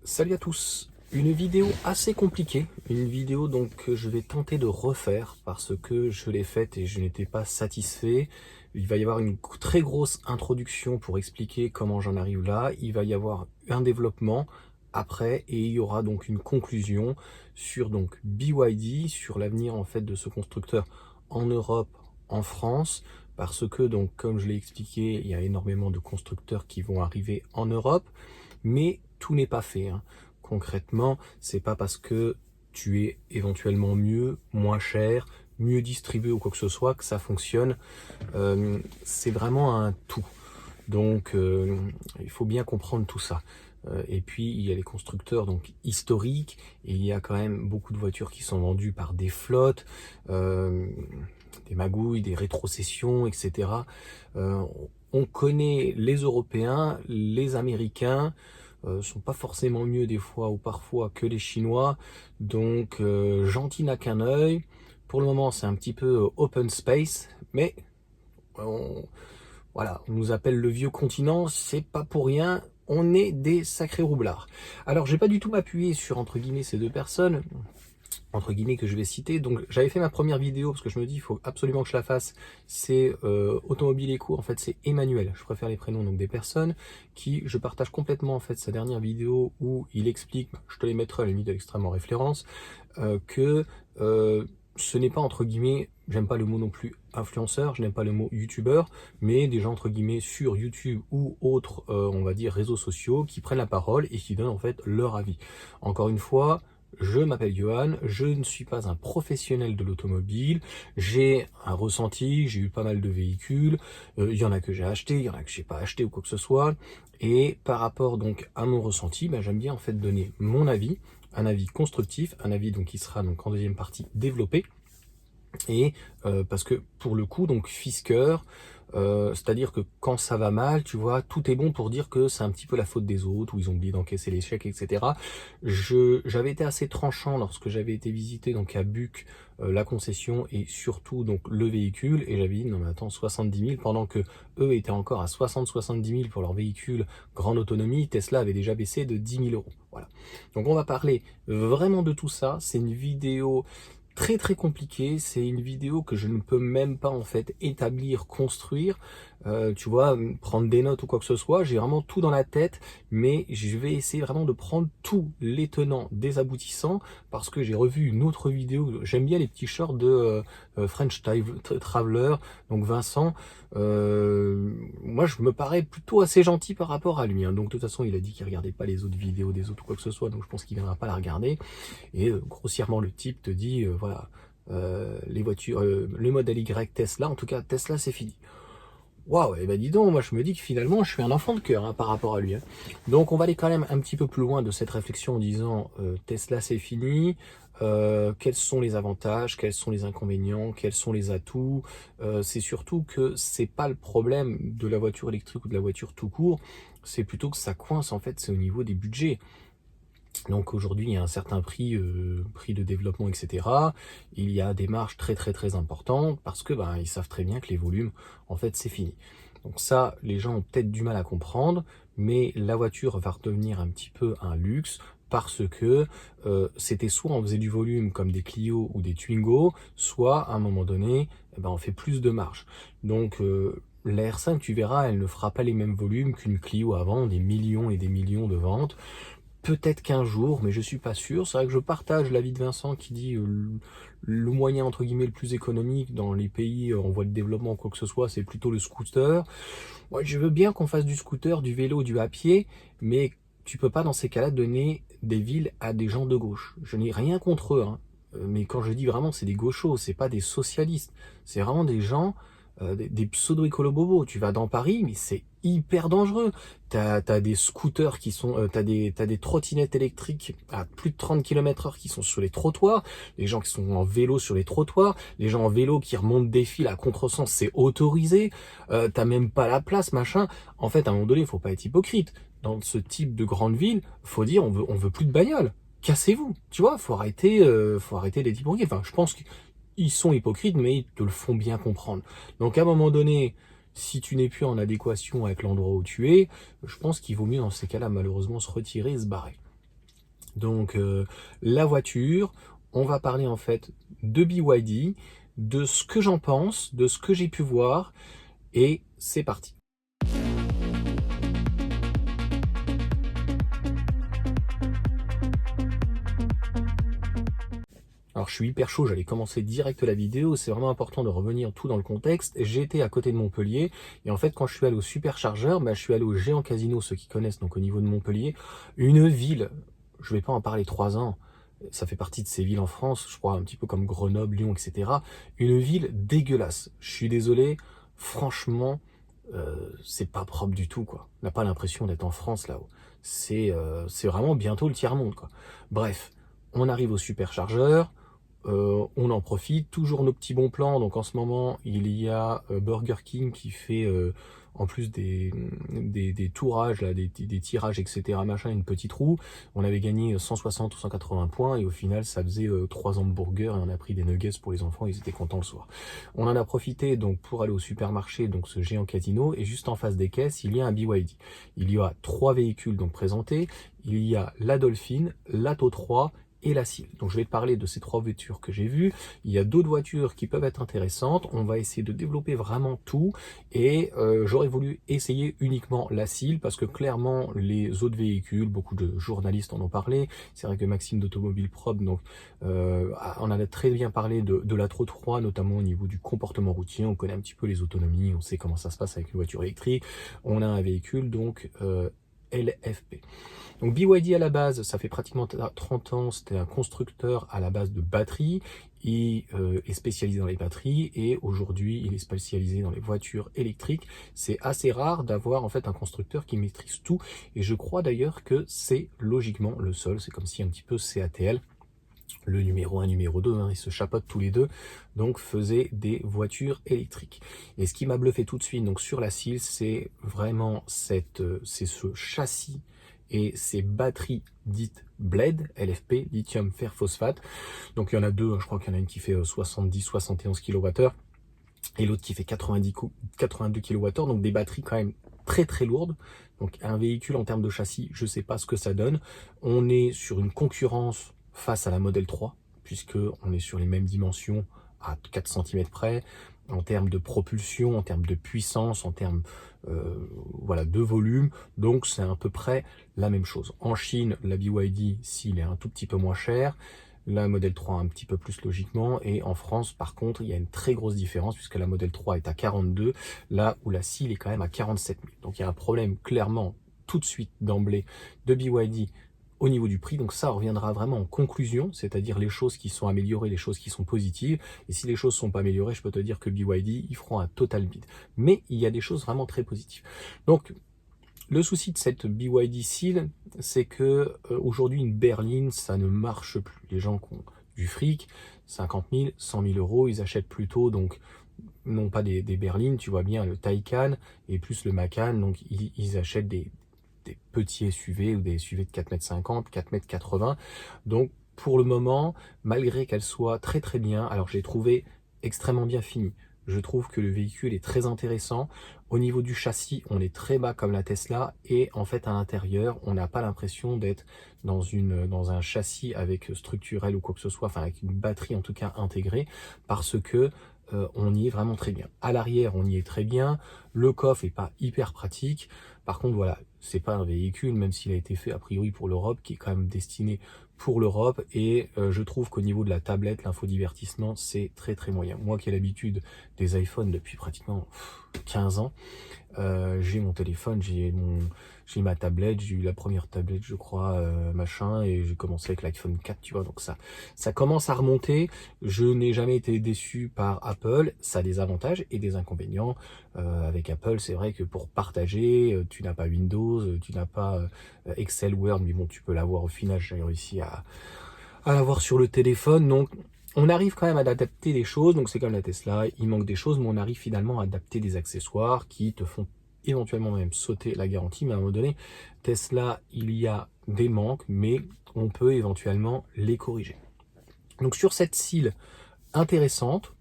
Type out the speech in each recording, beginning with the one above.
Salut à tous, une vidéo assez compliquée, une vidéo donc que je vais tenter de refaire parce que je l'ai faite et je n'étais pas satisfait. Il va y avoir une très grosse introduction pour expliquer comment j'en arrive là, il va y avoir un développement après et il y aura donc une conclusion sur donc BYD, sur l'avenir en fait de ce constructeur en Europe, en France, parce que donc comme je l'ai expliqué, il y a énormément de constructeurs qui vont arriver en Europe. Mais tout n'est pas fait, hein. Concrètement, c'est pas parce que tu es éventuellement mieux, moins cher, mieux distribué ou quoi que ce soit que ça fonctionne. C'est vraiment un tout. Donc, il faut bien comprendre tout ça. Et puis, il y a les constructeurs donc historiques, et il y a quand même beaucoup de voitures qui sont vendues par des flottes, des magouilles, des rétrocessions, etc. On connaît les Européens, les Américains, sont pas forcément mieux des fois ou parfois que les Chinois, donc gentil n'a qu'un œil. Pour le moment, c'est un petit peu open space, mais on, voilà, on nous appelle le vieux continent, c'est pas pour rien, on est des sacrés roublards. Alors, je vais pas du tout m'appuyer sur, entre guillemets, ces deux personnes, entre guillemets, que je vais citer. Donc, j'avais fait ma première vidéo, parce que je me dis, il faut absolument que je la fasse, c'est Automobile Éco, en fait, c'est Emmanuel, je préfère les prénoms donc des personnes, qui, je partage complètement, en fait, sa dernière vidéo, où il explique, je te les mettrai à la limite de l'extrême en référence, que ce n'est pas entre guillemets, j'aime pas le mot non plus influenceur, je n'aime pas le mot youtubeur, mais des gens entre guillemets sur YouTube ou autres, on va dire réseaux sociaux, qui prennent la parole et qui donnent en fait leur avis. Encore une fois, je m'appelle Johan, je ne suis pas un professionnel de l'automobile, j'ai un ressenti, j'ai eu pas mal de véhicules, il y en a que j'ai acheté, il y en a que j'ai pas acheté ou quoi que ce soit, et par rapport donc à mon ressenti, j'aime bien en fait donner mon avis, un avis constructif, un avis donc qui sera donc en deuxième partie développé, et parce que pour le coup donc Fisker, c'est-à-dire que quand ça va mal, tu vois, tout est bon pour dire que c'est un petit peu la faute des autres, ou ils ont oublié d'encaisser les chèques, etc. J'avais été assez tranchant lorsque j'avais été visiter donc à Buc la concession et surtout donc le véhicule, et j'avais dit non mais attends, 70 000, pendant que eux étaient encore à 60-70 000 pour leur véhicule grande autonomie, Tesla avait déjà baissé de 10 000 euros. Voilà. Donc on va parler vraiment de tout ça. C'est une vidéo très compliqué, c'est une vidéo que je ne peux même pas en fait établir, construire, tu vois, prendre des notes ou quoi que ce soit, j'ai vraiment tout dans la tête, mais je vais essayer vraiment de prendre tous les tenants des aboutissants, parce que j'ai revu une autre vidéo, j'aime bien les petits shorts de French Traveler, donc Vincent, moi je me parais plutôt assez gentil par rapport à lui, hein. Donc de toute façon il a dit qu'il regardait pas les autres vidéos des autres ou quoi que ce soit, donc je pense qu'il viendra pas la regarder. Et grossièrement le type te dit voilà, les voitures, le modèle Y Tesla, en tout cas Tesla c'est fini. Waouh, et ben dis donc, moi je me dis que finalement je suis un enfant de cœur, hein, par rapport à lui, hein. Donc on va aller quand même un petit peu plus loin de cette réflexion en disant Tesla c'est fini, quels sont les avantages, quels sont les inconvénients, quels sont les atouts. C'est surtout que c'est pas le problème de la voiture électrique ou de la voiture tout court, c'est plutôt que ça coince en fait, c'est au niveau des budgets. Donc aujourd'hui, il y a un certain prix, prix de développement, etc. Il y a des marges très importantes parce que ils savent très bien que les volumes, en fait, c'est fini. Donc ça, les gens ont peut-être du mal à comprendre, mais la voiture va redevenir un petit peu un luxe parce que c'était soit on faisait du volume comme des Clio ou des Twingo, soit à un moment donné, on fait plus de marge. Donc la R5, tu verras, elle ne fera pas les mêmes volumes qu'une Clio avant, des millions et des millions de ventes. Peut-être qu'un jour, mais je suis pas sûr. C'est vrai que je partage l'avis de Vincent qui dit le moyen entre guillemets le plus économique dans les pays en voie de développement ou quoi que ce soit, c'est plutôt le scooter. Moi, je veux bien qu'on fasse du scooter, du vélo, du à pied, mais tu peux pas dans ces cas-là donner des villes à des gens de gauche. Je n'ai rien contre eux, hein. Mais quand je dis vraiment, c'est des gauchos, c'est pas des socialistes. C'est vraiment des gens, des pseudo-écolo-bobos. Tu vas dans Paris, mais c'est hyper dangereux. T'as des scooters qui sont, t'as des trottinettes électriques à plus de 30 km/h qui sont sur les trottoirs, les gens qui sont en vélo sur les trottoirs, les gens en vélo qui remontent des fils à contresens, c'est autorisé, t'as même pas la place, machin. En fait, à un moment donné, il faut pas être hypocrite. Dans ce type de grande ville, faut dire, on veut plus de bagnole. Cassez-vous, tu vois, faut arrêter d'être hypocrite. Enfin, je pense qu'ils sont hypocrites, mais ils te le font bien comprendre. Donc, à un moment donné, si tu n'es plus en adéquation avec l'endroit où tu es, je pense qu'il vaut mieux dans ces cas-là, malheureusement, se retirer et se barrer. Donc la voiture, on va parler en fait de BYD, de ce que j'en pense, de ce que j'ai pu voir, et c'est parti. Alors je suis hyper chaud, j'allais commencer direct la vidéo, c'est vraiment important de revenir tout dans le contexte. J'étais à côté de Montpellier, et en fait quand je suis allé au Superchargeur, je suis allé au Géant Casino, ceux qui connaissent, donc au niveau de Montpellier, une ville, je vais pas en parler 3 ans, ça fait partie de ces villes en France, je crois un petit peu comme Grenoble, Lyon, etc. Une ville dégueulasse, je suis désolé, franchement, c'est pas propre du tout, quoi. On n'a pas l'impression d'être en France là-haut. C'est vraiment bientôt le tiers-monde, quoi. Bref, on arrive au Superchargeur, on en profite, toujours nos petits bons plans. Donc en ce moment, il y a Burger King qui fait, en plus des tourages, là, des tirages, etc., machin, une petite roue. On avait gagné 160 ou 180 points, et au final, ça faisait 3 hamburgers, et on a pris des nuggets pour les enfants, ils étaient contents le soir. On en a profité donc pour aller au supermarché, donc ce géant casino, et juste en face des caisses, il y a un BYD. Il y a 3 véhicules donc présentés. Il y a la Dolphin, l'Atto 3 et la Seal. Donc je vais te parler de ces 3 voitures que j'ai vues. Il y a d'autres voitures qui peuvent être intéressantes. On va essayer de développer vraiment tout, et j'aurais voulu essayer uniquement la Seal parce que clairement les autres véhicules, beaucoup de journalistes en ont parlé. C'est vrai que Maxime d'Automobile Probe donc on en a très bien parlé de l'Atto 3, notamment au niveau du comportement routier. On connaît un petit peu les autonomies, on sait comment ça se passe avec une voiture électrique. On a un véhicule donc LFP. Donc BYD à la base, ça fait pratiquement 30 ans, c'était un constructeur à la base de batteries. Il est spécialisé dans les batteries, et aujourd'hui il est spécialisé dans les voitures électriques. C'est assez rare d'avoir en fait un constructeur qui maîtrise tout, et je crois d'ailleurs que c'est logiquement le seul. C'est comme si un petit peu CATL, le numéro 1, numéro 2, ils se chapeautent tous les deux, donc faisaient des voitures électriques. Et ce qui m'a bluffé tout de suite donc sur la Seal, c'est vraiment c'est ce châssis et ces batteries dites BLED, LFP, lithium fer phosphate. Donc il y en a deux, je crois qu'il y en a une qui fait 70-71 kWh, et l'autre qui fait 82 kWh, donc des batteries quand même très très lourdes. Donc un véhicule en termes de châssis, je sais pas ce que ça donne. On est sur une concurrence face à la Model 3, puisque on est sur les mêmes dimensions à 4 cm près, en termes de propulsion, en termes de puissance, en termes voilà, de volume. Donc c'est à peu près la même chose. En Chine, la BYD, s'il est un tout petit peu moins cher, la Model 3 un petit peu plus logiquement, et en France par contre il y a une très grosse différence puisque la Model 3 est à 42, là où la Seal est quand même à 47 000. Donc il y a un problème clairement tout de suite d'emblée de BYD au niveau du prix. Donc ça reviendra vraiment en conclusion, c'est-à-dire les choses qui sont améliorées, les choses qui sont positives. Et si les choses sont pas améliorées, je peux te dire que BYD, ils feront un total bid. Mais il y a des choses vraiment très positives. Donc le souci de cette BYD Seal, c'est que aujourd'hui une berline, ça ne marche plus. Les gens qui ont du fric, 50 000, 100 000 euros, ils achètent plutôt donc non pas des berlines, tu vois bien le Taycan et plus le Macan, donc ils achètent des petits SUV ou des SUV de 4,50 m, 4,80 m. Donc pour le moment, malgré qu'elle soit très très bien, alors j'ai trouvé extrêmement bien fini. Je trouve que le véhicule est très intéressant. Au niveau du châssis, on est très bas comme la Tesla, et en fait à l'intérieur, on n'a pas l'impression d'être dans un châssis avec structurel ou quoi que ce soit, enfin avec une batterie en tout cas intégrée, parce que on y est vraiment très bien. À l'arrière, on y est très bien. Le coffre est pas hyper pratique. Par contre, voilà, c'est pas un véhicule, même s'il a été fait a priori pour l'Europe, qui est quand même destiné pour l'Europe. Et je trouve qu'au niveau de la tablette, l'infodivertissement, c'est très très moyen. Moi qui ai l'habitude des iPhones depuis pratiquement 15 ans, j'ai mon téléphone, j'ai ma tablette, j'ai eu la première tablette je crois, machin, et j'ai commencé avec l'iPhone 4, tu vois, donc ça commence à remonter. Je n'ai jamais été déçu par Apple. Ça a des avantages et des inconvénients. Avec Apple, c'est vrai que pour partager, tu n'as pas Windows, tu n'as pas Excel, Word, mais bon, tu peux l'avoir au final. J'ai réussi à l'avoir sur le téléphone, donc on arrive quand même à adapter des choses. Donc c'est comme la Tesla, il manque des choses, mais on arrive finalement à adapter des accessoires qui te font éventuellement même sauter la garantie. Mais à un moment donné, Tesla, il y a des manques, mais on peut éventuellement les corriger. Donc sur cette Seal intéressante,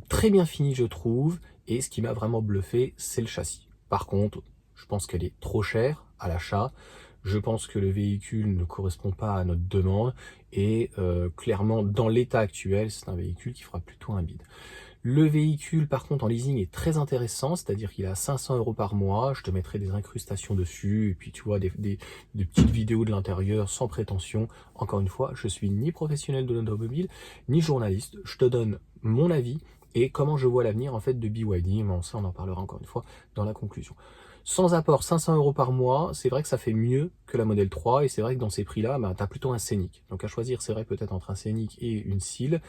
très bien finie je trouve, et ce qui m'a vraiment bluffé, c'est le châssis. Par contre, je pense qu'elle est trop chère à l'achat. Je pense que le véhicule ne correspond pas à notre demande et clairement, dans l'état actuel, c'est un véhicule qui fera plutôt un bide. Le véhicule, par contre, en leasing est très intéressant, c'est-à-dire qu'il est à 500 € par mois. Je te mettrai des incrustations dessus, et puis tu vois, des petites vidéos de l'intérieur sans prétention. Encore une fois, je suis ni professionnel de l'automobile, ni journaliste. Je te donne mon avis et comment je vois l'avenir en fait de BYD. Mais ça, on en parlera encore une fois dans la conclusion. Sans apport, 500 € par mois, c'est vrai que ça fait mieux que la Model 3, et c'est vrai que dans ces prix-là, bah, tu as plutôt un Scénic. Donc à choisir, c'est vrai peut-être entre un Scénic et une Seal.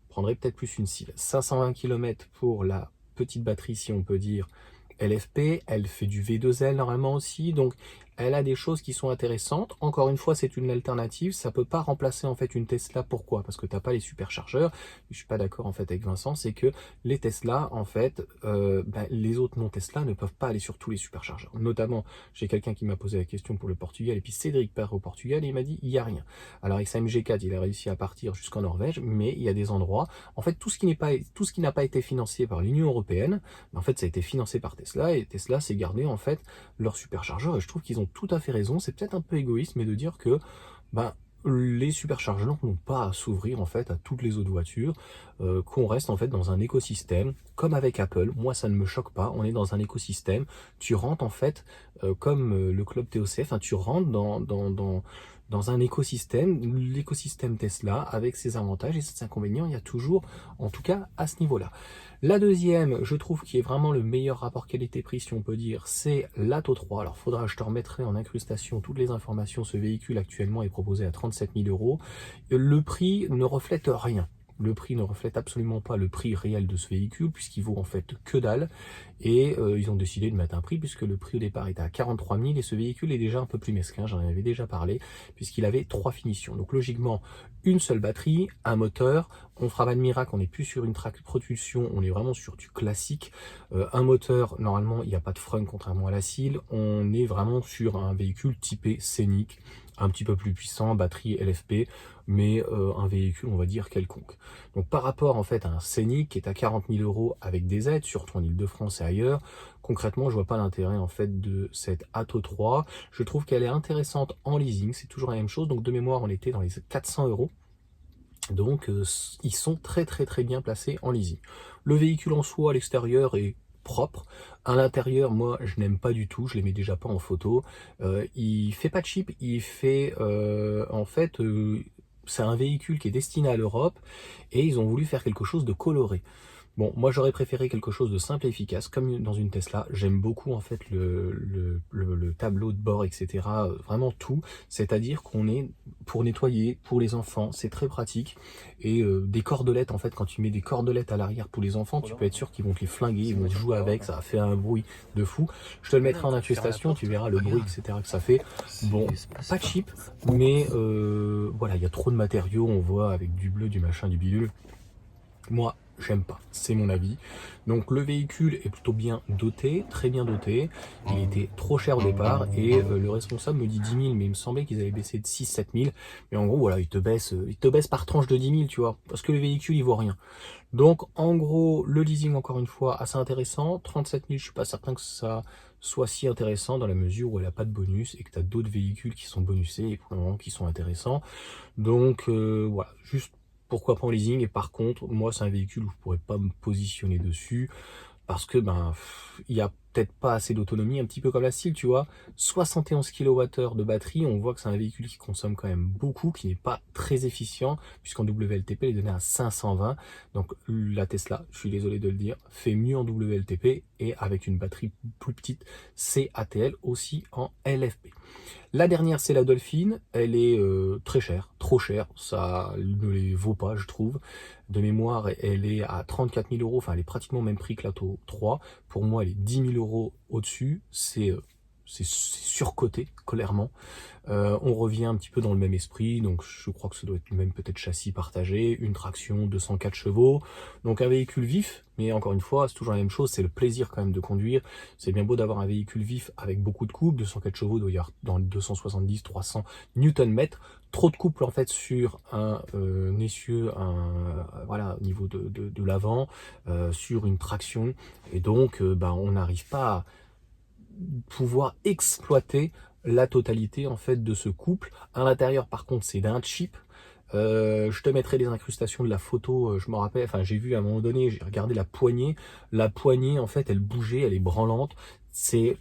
Prendrais peut-être plus une Seal. 520 km pour la petite batterie, si on peut dire, LFP. Elle fait du V2L normalement aussi, donc elle a des choses qui sont intéressantes. Encore une fois, c'est une alternative, ça peut pas remplacer en fait une Tesla. Pourquoi? Parce que t'as pas les superchargeurs. Je suis pas d'accord en fait avec Vincent, c'est que les Tesla, en fait, les autres non Tesla ne peuvent pas aller sur tous les superchargeurs. Notamment, j'ai quelqu'un qui m'a posé la question pour le Portugal, et puis Cédric part au Portugal et il m'a dit il y a rien. Alors avec sa MG4, il a réussi à partir jusqu'en Norvège, mais il y a des endroits, en fait, tout ce qui n'a pas été financé par l'Union européenne, en fait, ça a été financé par Tesla, et Tesla s'est gardé en fait leur superchargeur, et je trouve qu'ils ont tout à fait raison. C'est peut-être un peu égoïste, mais de dire que ben, les superchargeurs n'ont pas à s'ouvrir en fait à toutes les autres voitures, qu'on reste en fait dans un écosystème comme avec Apple. Moi, ça ne me choque pas. On est dans un écosystème. Tu rentres en fait comme le club TOCF, hein, tu rentres dans un écosystème, l'écosystème Tesla, avec ses avantages et ses inconvénients. Il y a toujours, en tout cas, à ce niveau-là. La deuxième, je trouve, qui est vraiment le meilleur rapport qualité-prix, si on peut dire, c'est l'Atto 3. Alors, je te remettrai en incrustation toutes les informations. Ce véhicule actuellement est proposé à 37 000 €. Le prix ne reflète rien. Le prix ne reflète absolument pas le prix réel de ce véhicule, puisqu'il vaut en fait que dalle. Et ils ont décidé de mettre un prix, puisque le prix au départ était à 43 000, et ce véhicule est déjà un peu plus mesquin, j'en avais déjà parlé, puisqu'il avait 3 finitions. Donc logiquement, une seule batterie, un moteur. On fera pas de miracle, on n'est plus sur une track propulsion, on est vraiment sur du classique. Un moteur, normalement, il n'y a pas de frein contrairement à la Seal. On est vraiment sur un véhicule typé scénique, un petit peu plus puissant, batterie LFP, mais un véhicule, on va dire, quelconque. Donc par rapport en fait à un Scénic qui est à 40 000 € avec des aides, surtout en Ile-de-France et ailleurs, concrètement, je vois pas l'intérêt en fait de cette Atto 3. Je trouve qu'elle est intéressante en leasing, c'est toujours la même chose. Donc de mémoire, on était dans les 400 €. Donc ils sont très bien placés en leasing. Le véhicule en soi à l'extérieur est propre. À l'intérieur, moi je n'aime pas du tout, je les mets déjà pas en photo. Il fait pas cheap, il fait en fait c'est un véhicule qui est destiné à l'Europe, et ils ont voulu faire quelque chose de coloré. Bon, moi j'aurais préféré quelque chose de simple et efficace, comme dans une Tesla. J'aime beaucoup en fait le tableau de bord, etc. Vraiment tout. C'est-à-dire qu'on est pour nettoyer, pour les enfants, c'est très pratique. Et des cordelettes, en fait, quand tu mets des cordelettes à l'arrière pour les enfants, tu peux être sûr qu'ils vont te les flinguer, ils vont te jouer avec, ça va faire un bruit de fou. Je te le mettrai en incrustation, tu verras le bruit, etc. que ça fait. Bon, pas cheap, mais voilà, il y a trop de matériaux, on voit avec du bleu, du machin, du bidule. Moi, j'aime pas, c'est mon avis. Donc le véhicule est plutôt bien doté, très bien doté. Il était trop cher au départ, et le responsable me dit 10 000, mais il me semblait qu'ils avaient baissé de 6-7 000. Mais en gros, voilà, il te baisse par tranche de 10 000, tu vois, parce que le véhicule, il vaut rien. Donc en gros, le leasing, encore une fois, assez intéressant. 37 000, je suis pas certain que ça soit si intéressant, dans la mesure où elle a pas de bonus et que tu as d'autres véhicules qui sont bonusés et pour le moment qui sont intéressants. Donc voilà, juste pourquoi pas en leasing. Et par contre, moi c'est un véhicule où je pourrais pas me positionner dessus, parce que il y a peut-être pas assez d'autonomie, un petit peu comme la Seal, tu vois. 71 kWh de batterie, on voit que c'est un véhicule qui consomme quand même beaucoup, qui n'est pas très efficient, puisqu'en WLTP, il est donné à 520. Donc la Tesla, je suis désolé de le dire, fait mieux en WLTP, et avec une batterie plus petite, CATL aussi en LFP. La dernière, c'est la Dolphin. Elle est très chère, trop chère. Ça ne les vaut pas, je trouve. De mémoire, elle est à 34 000 €. Enfin, elle est pratiquement au même prix que l'Atto 3. Pour moi, elle est 10 000 € au-dessus. C'est surcoté, clairement. On revient un petit peu dans le même esprit, donc je crois que ça doit être même peut-être châssis partagé, une traction 204 chevaux, donc un véhicule vif, mais encore une fois, c'est toujours la même chose, c'est le plaisir quand même de conduire. C'est bien beau d'avoir un véhicule vif avec beaucoup de couple, 204 chevaux doit y avoir dans le 270-300 Nm, trop de couple en fait sur un essieu, voilà, au niveau de l'avant, sur une traction, et donc on n'arrive pas à pouvoir exploiter la totalité en fait de ce couple. À l'intérieur par contre c'est d'un cheap. Je te mettrai les incrustations de la photo, je me rappelle, enfin j'ai vu à un moment donné, j'ai regardé la poignée en fait elle bougeait, elle est branlante,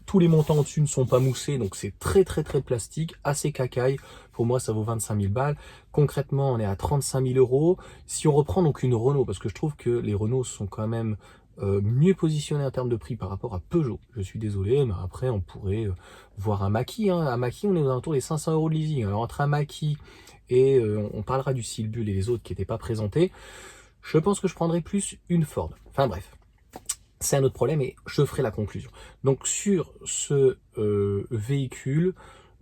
tous les montants au-dessus ne sont pas moussés, donc c'est très très très plastique, assez cacaille, pour moi ça vaut 25 000 balles, concrètement on est à 35 000 euros, si on reprend donc une Renault, parce que je trouve que les Renault sont quand même mieux positionnés en termes de prix par rapport à Peugeot, je suis désolé, mais après on pourrait voir un Mach-E, hein. Un Mach-E on est aux alentours des 500 euros de leasing, alors entre un Mach-E et on parlera du Silbull et les autres qui n'étaient pas présentés, je pense que je prendrais plus une Ford. Enfin bref, c'est un autre problème et je ferai la conclusion. Donc sur ce véhicule,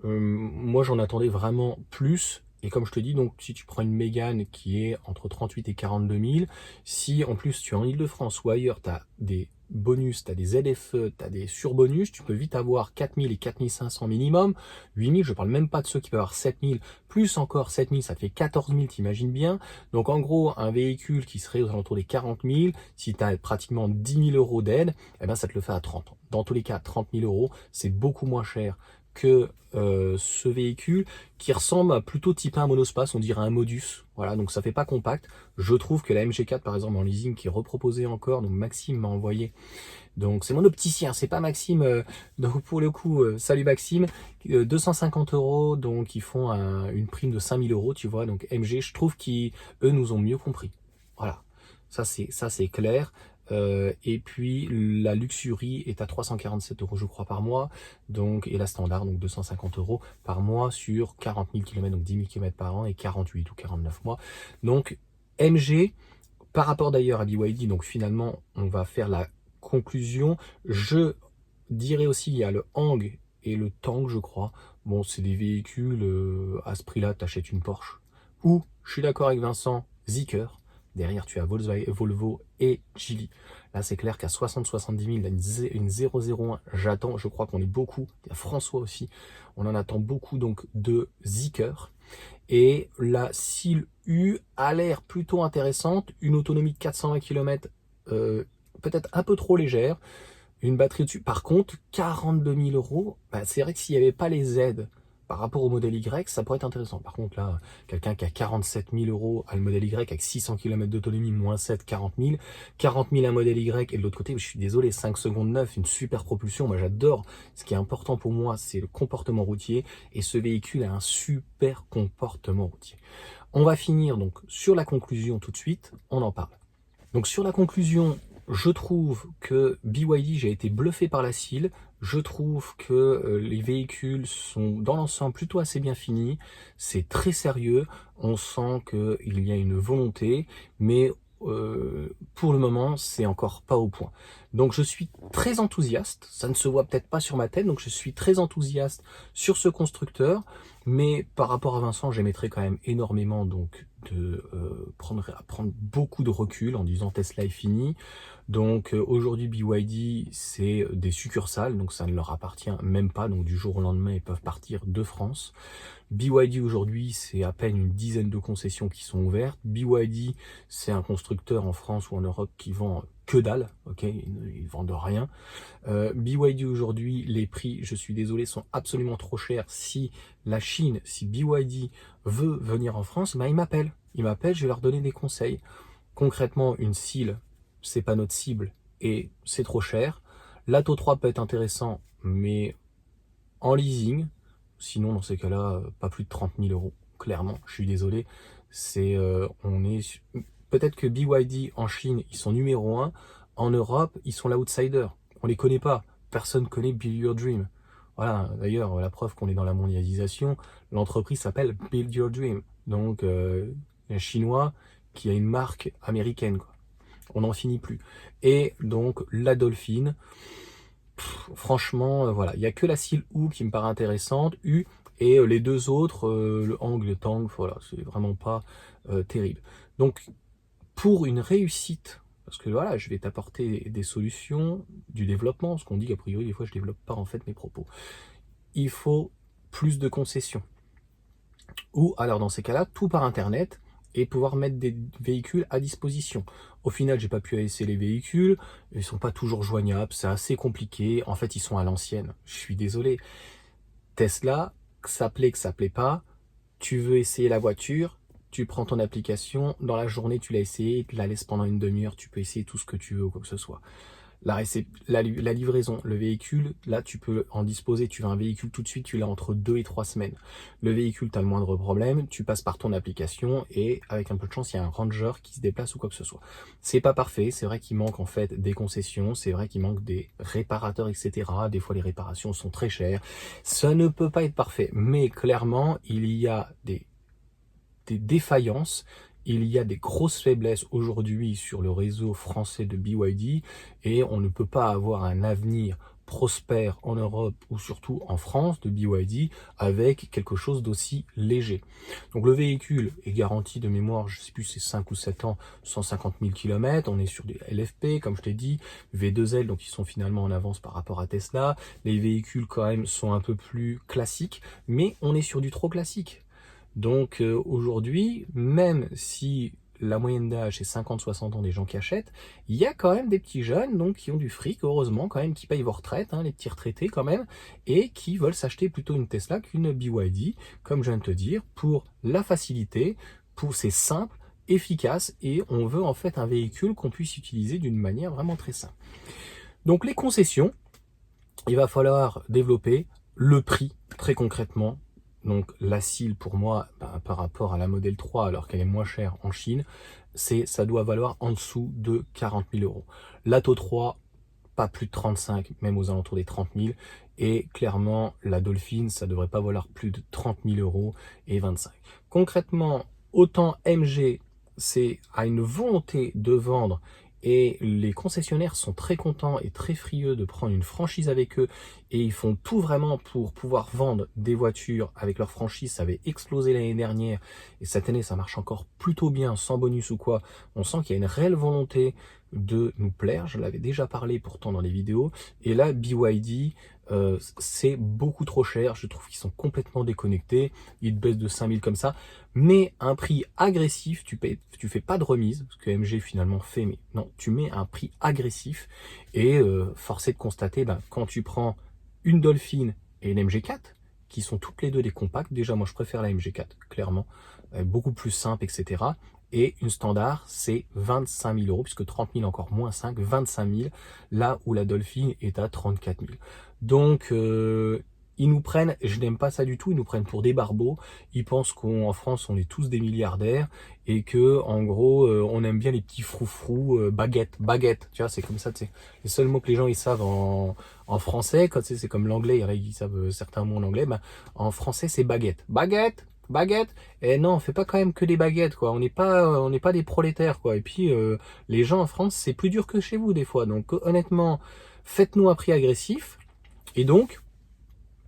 moi j'en attendais vraiment plus. Et comme je te dis, donc si tu prends une Mégane qui est entre 38 et 42 000, si en plus tu es en Ile-de-France ou ailleurs, tu as des bonus, tu as des ZFE, tu as des surbonus, tu peux vite avoir 4 000 et 4 500 minimum, 8 000, je parle même pas de ceux qui peuvent avoir 7 000, plus encore 7 000, ça te fait 14 000, t'imagines bien. Donc en gros, un véhicule qui serait aux alentours des 40 000, si tu as pratiquement 10 000 euros d'aide, eh ben ça te le fait à 30 ans. Dans tous les cas, 30 000 euros, c'est beaucoup moins cher que ce véhicule qui ressemble plutôt type un monospace, on dirait un Modus. Voilà, donc ça fait pas compact. Je trouve que la MG4 par exemple en leasing qui est reproposée encore, donc Maxime m'a envoyé. Donc c'est mon opticien, c'est pas Maxime. Donc pour le coup, salut Maxime, 250 euros, donc ils font une prime de 5 000 euros, tu vois. Donc MG, je trouve qu'eux nous ont mieux compris. Voilà, ça c'est clair. Et puis la Luxury est à 347 euros je crois par mois, donc, et la standard donc 250 euros par mois sur 40 000 km, donc 10 000 km par an et 48 ou 49 mois. Donc MG, par rapport d'ailleurs à BYD, donc finalement on va faire la conclusion. Je dirais aussi il y a le Hang et le Tang je crois. Bon c'est des véhicules, à ce prix là t'achètes une Porsche. Ou, je suis d'accord avec Vincent, Zeekr. Derrière, tu as Volvo et Geely. Là, c'est clair qu'à 60-70 000, là, une 001, j'attends, je crois qu'on est beaucoup. Il y a François aussi. On en attend beaucoup donc de Zeekr. Et la Seal U a l'air plutôt intéressante. Une autonomie de 420 km, peut-être un peu trop légère. Une batterie dessus. Par contre, 42 000 euros, bah, c'est vrai que s'il n'y avait pas les aides par rapport au modèle Y, ça pourrait être intéressant. Par contre, là, quelqu'un qui a 47 000 euros a le modèle Y avec 600 km d'autonomie, moins 7, 40 000. 40 000 un modèle Y, et de l'autre côté, je suis désolé, 5 secondes 9, une super propulsion. Moi, j'adore. Ce qui est important pour moi, c'est le comportement routier. Et ce véhicule a un super comportement routier. On va finir donc sur la conclusion tout de suite. On en parle. Donc sur la conclusion, je trouve que BYD, j'ai été bluffé par la Seal. Je trouve que les véhicules sont dans l'ensemble plutôt assez bien finis. C'est très sérieux. On sent qu'il y a une volonté, mais pour le moment, c'est encore pas au point. Donc je suis très enthousiaste. Ça ne se voit peut-être pas sur ma tête, donc je suis très enthousiaste sur ce constructeur. Mais par rapport à Vincent, j'émettrais quand même énormément donc de prendre beaucoup de recul en disant Tesla est fini. Donc aujourd'hui BYD c'est des succursales, donc ça ne leur appartient même pas, donc du jour au lendemain ils peuvent partir de France. BYD aujourd'hui c'est à peine une dizaine de concessions qui sont ouvertes. BYD c'est un constructeur en France ou en Europe qui vend que dalle, ok, ils vendent rien. BYD aujourd'hui, les prix, je suis désolé, sont absolument trop chers. Si la Chine, si BYD veut venir en France, bah, ils m'appellent. Ils m'appellent, je vais leur donner des conseils. Concrètement, une Seal, c'est pas notre cible et c'est trop cher. L'Atto 3 peut être intéressant, mais en leasing. Sinon, dans ces cas-là, pas plus de 30 000 euros. Clairement, je suis désolé. Peut-être que BYD en Chine, ils sont numéro 1. En Europe, ils sont l'outsider. On les connaît pas. Personne connaît Build Your Dream. Voilà, d'ailleurs, la preuve qu'on est dans la mondialisation, l'entreprise s'appelle Build Your Dream. Donc, un Chinois qui a une marque américaine, quoi. On n'en finit plus. Et donc, la Dolphin, franchement, voilà, il n'y a que la Seal U qui me paraît intéressante, U, et les deux autres, le Hang, le Tang, voilà, c'est vraiment pas terrible. Donc, pour une réussite, parce que voilà, je vais t'apporter des solutions, du développement, parce qu'on dit qu'a priori, des fois, je développe pas en fait mes propos. Il faut plus de concessions. Ou alors, dans ces cas-là, tout par Internet et pouvoir mettre des véhicules à disposition. Au final, j'ai pas pu essayer les véhicules, ils sont pas toujours joignables, c'est assez compliqué. En fait, ils sont à l'ancienne. Je suis désolé. Tesla, que ça plaît pas, tu veux essayer la voiture, tu prends ton application, dans la journée tu l'as essayé, tu la laisses pendant une demi-heure, tu peux essayer tout ce que tu veux ou quoi que ce soit. La livraison, le véhicule, là tu peux en disposer, tu veux un véhicule tout de suite, tu l'as entre 2 et 3 semaines. Le véhicule, tu as le moindre problème, tu passes par ton application et avec un peu de chance, il y a un ranger qui se déplace ou quoi que ce soit. C'est pas parfait, c'est vrai qu'il manque en fait des concessions, c'est vrai qu'il manque des réparateurs, etc. Des fois les réparations sont très chères. Ça ne peut pas être parfait, mais clairement, il y a des défaillances, il y a des grosses faiblesses aujourd'hui sur le réseau français de BYD et on ne peut pas avoir un avenir prospère en Europe ou surtout en France de BYD avec quelque chose d'aussi léger. Donc le véhicule est garanti de mémoire, je sais plus c'est 5 ou 7 ans, 150 000 km, on est sur des LFP comme je t'ai dit, V2L donc ils sont finalement en avance par rapport à Tesla, les véhicules quand même sont un peu plus classiques mais on est sur du trop classique. Donc aujourd'hui, même si la moyenne d'âge c'est 50-60 ans des gens qui achètent, il y a quand même des petits jeunes donc qui ont du fric, heureusement quand même, qui payent vos retraites, les petits retraités quand même, et qui veulent s'acheter plutôt une Tesla qu'une BYD, comme je viens de te dire, pour la facilité, pour c'est simple, efficace, et on veut en fait un véhicule qu'on puisse utiliser d'une manière vraiment très simple. Donc les concessions, il va falloir développer le prix très concrètement. Donc la CIL pour moi, par rapport à la Model 3, alors qu'elle est moins chère en Chine, ça doit valoir en dessous de 40 000 euros. L'Atto 3, pas plus de 35, même aux alentours des 30 000. Et clairement, la Dolphin, ça devrait pas valoir plus de 30 000 euros et 25. Concrètement, autant MG, c'est à une volonté de vendre et les concessionnaires sont très contents et très frieux de prendre une franchise avec eux et ils font tout vraiment pour pouvoir vendre des voitures avec leur franchise. Ça avait explosé l'année dernière et cette année ça marche encore plutôt bien sans bonus ou quoi. On sent qu'il y a une réelle volonté de nous plaire, je l'avais déjà parlé pourtant dans les vidéos, et là BYD c'est beaucoup trop cher, je trouve qu'ils sont complètement déconnectés, ils te baissent de 5000 comme ça, mais un prix agressif, tu fais pas de remise, ce que MG finalement fait, mais non, tu mets un prix agressif, et force est de constater, quand tu prends une Dolphin et une MG4, qui sont toutes les deux des compacts, déjà moi je préfère la MG4, clairement, beaucoup plus simple, etc., et une standard, c'est 25 000 euros, puisque 30 000 encore moins 5, 25 000, là où la Dolphin est à 34 000. Donc, ils nous prennent, je n'aime pas ça du tout, ils nous prennent pour des barbeaux, ils pensent qu'en France, on est tous des milliardaires, et que, en gros, on aime bien les petits froufrous, baguette, tu vois, c'est comme ça, tu sais. Les seuls mots que les gens, ils savent en français, quand c'est comme l'anglais, ils savent certains mots en anglais, en français, c'est baguette, et non, on fait pas quand même que des baguettes, quoi. On n'est pas des prolétaires, quoi. Et puis les gens en France, c'est plus dur que chez vous des fois. Donc honnêtement, faites-nous un prix agressif. Et donc,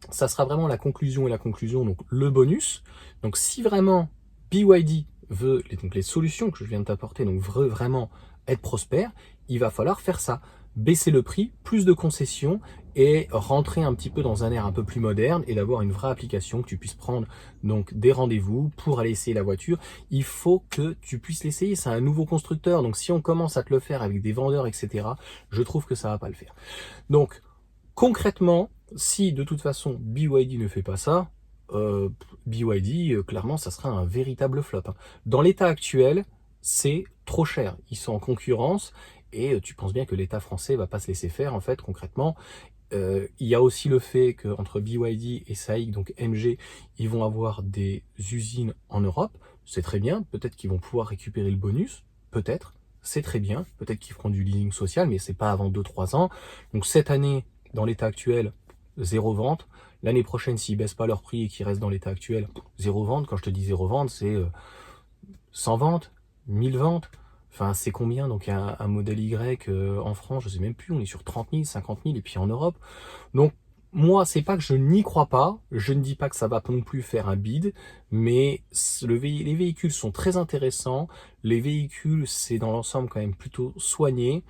ça sera vraiment la conclusion et la conclusion. Donc le bonus. Donc si vraiment BYD veut donc les solutions que je viens de t'apporter, donc veut vraiment être prospère, il va falloir faire ça. Baisser le prix, plus de concessions et rentrer un petit peu dans un air un peu plus moderne et d'avoir une vraie application que tu puisses prendre donc des rendez-vous pour aller essayer la voiture. Il faut que tu puisses l'essayer, c'est un nouveau constructeur, donc si on commence à te le faire avec des vendeurs, etc., je trouve que ça va pas le faire. Donc concrètement, si de toute façon BYD ne fait pas ça, BYD, clairement, ça sera un véritable flop. Dans l'état actuel, c'est trop cher. Ils sont en concurrence et tu penses bien que l'État français va pas se laisser faire, en fait, concrètement. Il y a aussi le fait qu'entre BYD et SAIC, donc MG, ils vont avoir des usines en Europe. C'est très bien. Peut-être qu'ils vont pouvoir récupérer le bonus. Peut-être. C'est très bien. Peut-être qu'ils feront du leasing social, mais c'est pas avant 2-3 ans. Donc cette année, dans l'état actuel, zéro vente. L'année prochaine, s'ils baissent pas leur prix et qu'ils restent dans l'état actuel, zéro vente. Quand je te dis zéro vente, c'est 100 ventes, 1000 ventes. Enfin, c'est combien? Donc, un modèle Y en France, je sais même plus, on est sur 30 000, 50 000, et puis en Europe. Donc, moi, c'est pas que je n'y crois pas, je ne dis pas que ça va non plus faire un bid, mais les véhicules sont très intéressants, les véhicules, c'est dans l'ensemble quand même plutôt soigné,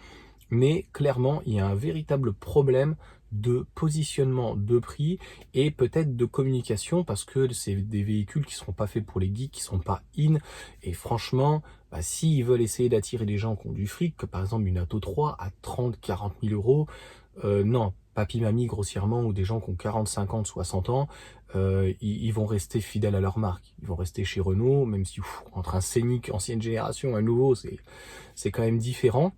mais clairement, il y a un véritable problème de positionnement de prix et peut-être de communication parce que c'est des véhicules qui ne seront pas faits pour les geeks, qui ne sont pas in. Et franchement, s'ils veulent essayer d'attirer des gens qui ont du fric, que par exemple une Atto 3 à 30-40 000 euros, non, papy, mamie, grossièrement, ou des gens qui ont 40, 50, 60 ans, ils vont rester fidèles à leur marque. Ils vont rester chez Renault, même si entre un Scénic ancienne génération et un nouveau, c'est quand même différent.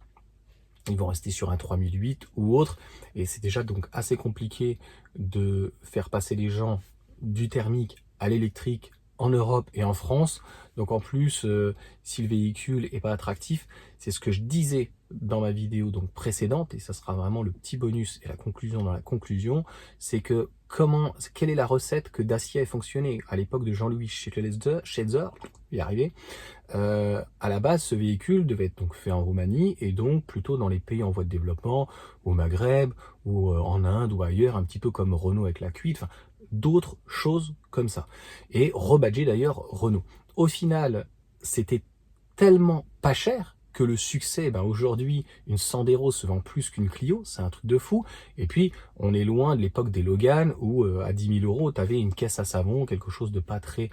Ils vont rester sur un 3008 ou autre, et c'est déjà donc assez compliqué de faire passer les gens du thermique à l'électrique en Europe et en France. Donc en plus, si le véhicule est pas attractif, c'est ce que je disais dans ma vidéo donc précédente, et ça sera vraiment le petit bonus et la conclusion dans la conclusion, c'est que quelle est la recette que Dacia ait fonctionné à l'époque de Jean-Louis Schetzer, il est arrivé. À la base, ce véhicule devait être donc fait en Roumanie et donc plutôt dans les pays en voie de développement, au Maghreb ou en Inde ou ailleurs, un petit peu comme Renault avec la Kwid, enfin d'autres choses comme ça. Et rebadger d'ailleurs Renault. Au final, c'était tellement pas cher que le succès, ben aujourd'hui, une Sandero se vend plus qu'une Clio, c'est un truc de fou. Et puis, on est loin de l'époque des Logan où à 10 000 euros, tu avais une caisse à savon, quelque chose de pas très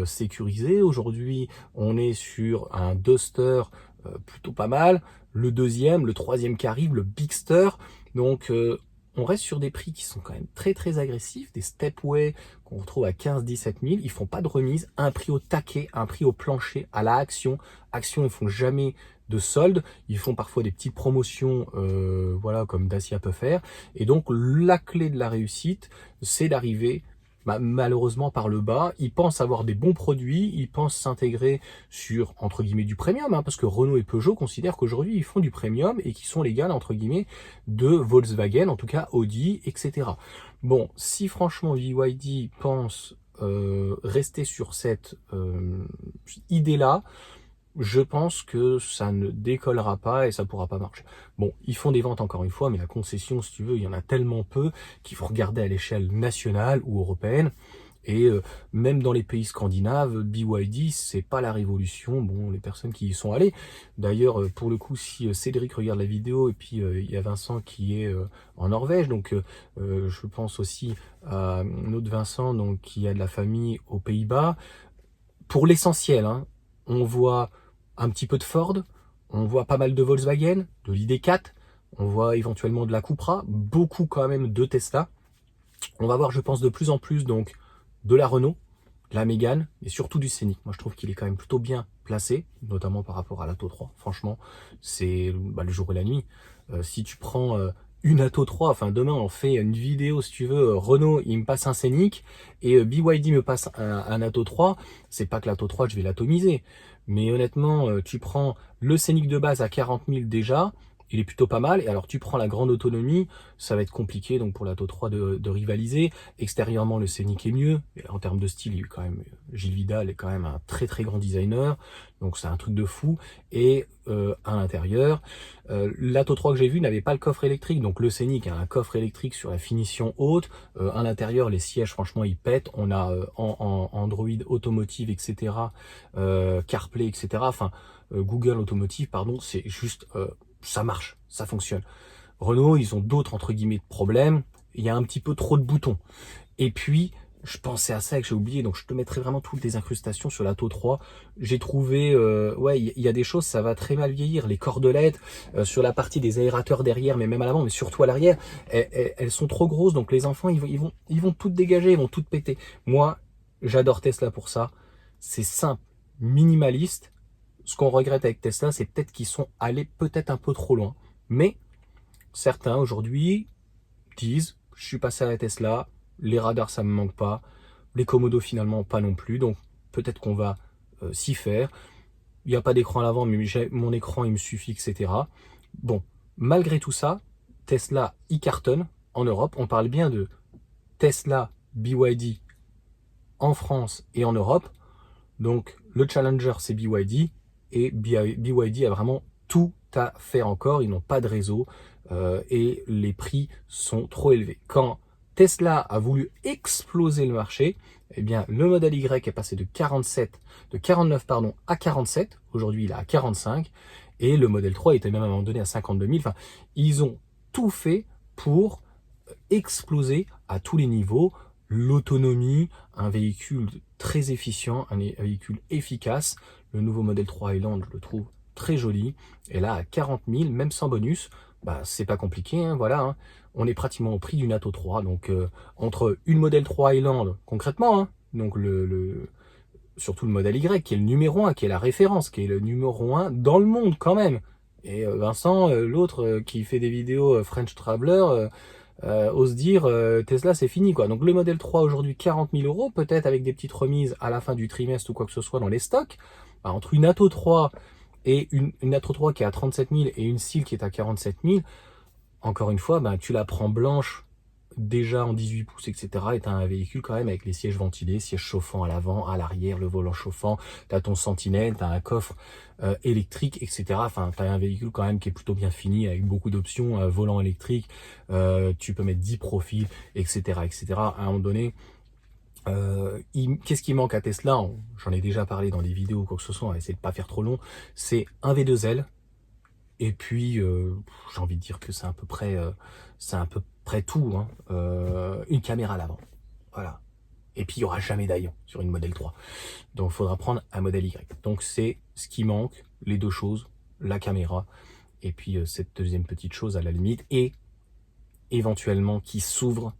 sécurisé. Aujourd'hui, on est sur un Duster plutôt pas mal. Le deuxième, le troisième qui arrive, le Bigster. Donc, on reste sur des prix qui sont quand même très très agressifs, des Stepway qu'on retrouve à 15-17 000, ils font pas de remise, un prix au taquet, un prix au plancher, à la Action, ils font jamais de soldes, ils font parfois des petites promotions, voilà, comme Dacia peut faire, et donc la clé de la réussite, c'est d'arriver malheureusement par le bas. Ils pensent avoir des bons produits, ils pensent s'intégrer sur entre guillemets du premium, hein, parce que Renault et Peugeot considèrent qu'aujourd'hui ils font du premium et qui sont l'égal entre guillemets de Volkswagen, en tout cas Audi, etc. Bon, si franchement BYD pense rester sur cette idée-là, je pense que ça ne décollera pas et ça pourra pas marcher. Bon, ils font des ventes encore une fois, mais la concession, si tu veux, il y en a tellement peu qu'il faut regarder à l'échelle nationale ou européenne. Et même dans les pays scandinaves, BYD, c'est pas la révolution. Bon, les personnes qui y sont allées. D'ailleurs, pour le coup, si Cédric regarde la vidéo, et puis il y a Vincent qui est en Norvège, donc je pense aussi à un autre Vincent, donc qui a de la famille aux Pays-Bas. Pour l'essentiel, hein, on voit un petit peu de Ford, on voit pas mal de Volkswagen, de l'ID4, on voit éventuellement de la Cupra, beaucoup quand même de Tesla. On va voir, je pense, de plus en plus donc de la Renault, de la Mégane et surtout du Scénic. Moi, je trouve qu'il est quand même plutôt bien placé, notamment par rapport à l'Atto 3. Franchement, c'est le jour et la nuit. Si tu prends une Atto 3, enfin demain on fait une vidéo si tu veux, Renault il me passe un Scénic et BYD me passe un Atto 3, c'est pas que l'Atto 3 je vais l'atomiser, mais honnêtement tu prends le Scénic de base à 40 000 déjà, il est plutôt pas mal, et alors tu prends la grande autonomie, ça va être compliqué donc pour l'Atto 3 de rivaliser. Extérieurement le Scénic est mieux, et en termes de style il est quand même, Gilles Vidal est quand même un très très grand designer, donc c'est un truc de fou. Et à l'intérieur, l'Atto 3 que j'ai vu n'avait pas le coffre électrique, donc le Scénic a un coffre électrique sur la finition haute, à l'intérieur les sièges franchement ils pètent, on a en Android automotive etc, CarPlay etc, enfin Google automotive pardon, c'est juste ça marche, ça fonctionne. Renault, ils ont d'autres entre guillemets de problèmes. Il y a un petit peu trop de boutons. Et puis, je pensais à ça et que j'ai oublié, donc je te mettrai vraiment toutes les incrustations sur l'Atto 3. J'ai trouvé, ouais, il y a des choses, ça va très mal vieillir. Les cordelettes, sur la partie des aérateurs derrière, mais même à l'avant, mais surtout à l'arrière, elles sont trop grosses, donc les enfants, ils vont toutes dégager, ils vont toutes péter. Moi, j'adore Tesla pour ça. C'est simple, minimaliste. Ce qu'on regrette avec Tesla, c'est peut-être qu'ils sont allés peut-être un peu trop loin. Mais certains aujourd'hui disent, je suis passé à la Tesla, les radars ça me manque pas, les commodos finalement pas non plus, donc peut-être qu'on va s'y faire. Il n'y a pas d'écran à l'avant, mais mon écran il me suffit, etc. Bon, malgré tout ça, Tesla y cartonne en Europe. On parle bien de Tesla BYD en France et en Europe. Donc le Challenger c'est BYD, et BYD a vraiment tout à faire encore, ils n'ont pas de réseau et les prix sont trop élevés. Quand Tesla a voulu exploser le marché, eh bien le modèle Y est passé de 49 pardon, à 47, aujourd'hui il est à 45, et le modèle 3 était même à un moment donné à 52 000. Enfin, ils ont tout fait pour exploser à tous les niveaux. L'autonomie, un véhicule très efficient, un véhicule efficace. Le nouveau modèle 3 Highland, je le trouve très joli. Et là, à 40 000, même sans bonus, bah, c'est pas compliqué, hein, voilà. Hein. On est pratiquement au prix d'une Atto 3. Donc, entre une modèle 3 Highland, concrètement, hein, donc surtout le modèle Y, qui est le numéro 1, qui est la référence, qui est le numéro 1 dans le monde quand même. Et Vincent, l'autre qui fait des vidéos French Traveler, ose dire Tesla c'est fini quoi. Donc le modèle 3 aujourd'hui 40 000 euros, peut-être avec des petites remises à la fin du trimestre ou quoi que ce soit dans les stocks. Bah, entre une Atto 3 et une Atto 3 qui est à 37 000 et une Seal qui est à 47 000, encore une fois, bah, tu la prends blanche déjà en 18 pouces, etc. Et tu as un véhicule quand même avec les sièges ventilés, sièges chauffants à l'avant, à l'arrière, le volant chauffant, tu as ton sentinelle, tu as un coffre électrique, etc. Enfin, tu as un véhicule quand même qui est plutôt bien fini, avec beaucoup d'options, volant électrique, tu peux mettre 10 profils, etc. etc. À un moment donné, qu'est-ce qui manque à Tesla? J'en ai déjà parlé dans des vidéos ou quoi que ce soit, on va essayer de pas faire trop long, c'est un V2L, et puis, j'ai envie de dire que c'est à peu près tout. Hein. Une caméra à l'avant. Voilà. Et puis, il n'y aura jamais d'aillon sur une modèle 3. Donc, il faudra prendre un modèle Y. Donc, c'est ce qui manque, les deux choses, la caméra, et puis cette deuxième petite chose à la limite, et éventuellement qui s'ouvre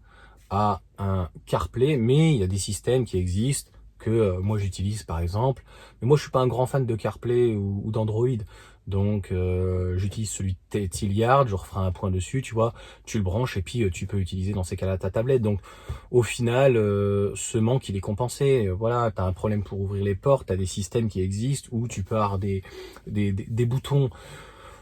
à un CarPlay, mais il y a des systèmes qui existent que moi j'utilise par exemple. Mais moi je suis pas un grand fan de CarPlay ou d'Android, donc j'utilise celui de Tilliard, je referai un point dessus, tu vois, tu le branches et puis tu peux utiliser dans ces cas-là ta tablette. Donc au final, ce manque il est compensé. Voilà, tu as un problème pour ouvrir les portes, tu as des systèmes qui existent où tu peux avoir des boutons.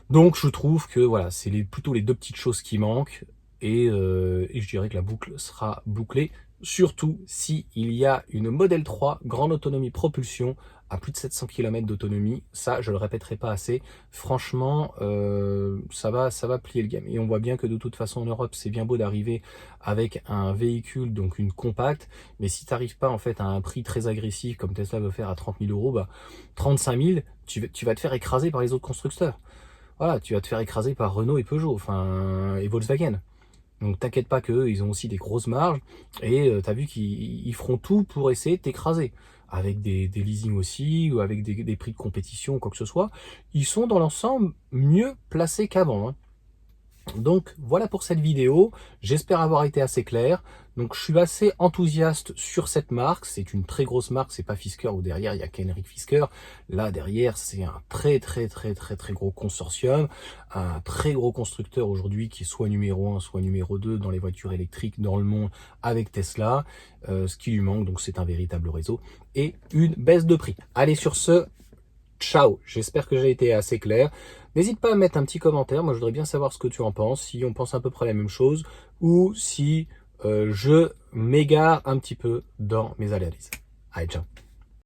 Donc je trouve que voilà, c'est plutôt les deux petites choses qui manquent. Et je dirais que la boucle sera bouclée, surtout si il y a une Model 3 grande autonomie propulsion à plus de 700 km d'autonomie. Ça, je le répéterai pas assez. Franchement, ça va plier le game. Et on voit bien que de toute façon en Europe, c'est bien beau d'arriver avec un véhicule, donc une compacte, mais si tu n'arrives pas en fait à un prix très agressif comme Tesla veut faire à 30 000 euros, bah 35 000, tu vas te faire écraser par les autres constructeurs. Voilà, tu vas te faire écraser par Renault et Peugeot, enfin et Volkswagen. Donc t'inquiète pas qu'eux, ils ont aussi des grosses marges, et t'as vu qu'ils feront tout pour essayer de t'écraser. Avec des leasings aussi, ou avec des prix de compétition, ou quoi que ce soit. Ils sont dans l'ensemble mieux placés qu'avant. Hein. Donc voilà pour cette vidéo, j'espère avoir été assez clair. Donc je suis assez enthousiaste sur cette marque, c'est une très grosse marque, c'est pas Fisker où derrière il y a qu'Henrik Fisker. Là derrière c'est un très gros consortium, un très gros constructeur aujourd'hui qui est soit numéro 1 soit numéro 2 dans les voitures électriques dans le monde avec Tesla. Ce qui lui manque donc c'est un véritable réseau et une baisse de prix. Allez sur ce, ciao, j'espère que j'ai été assez clair. N'hésite pas à mettre un petit commentaire, moi je voudrais bien savoir ce que tu en penses, si on pense à peu près la même chose, ou si je m'égare un petit peu dans mes analyses. Allez, ciao.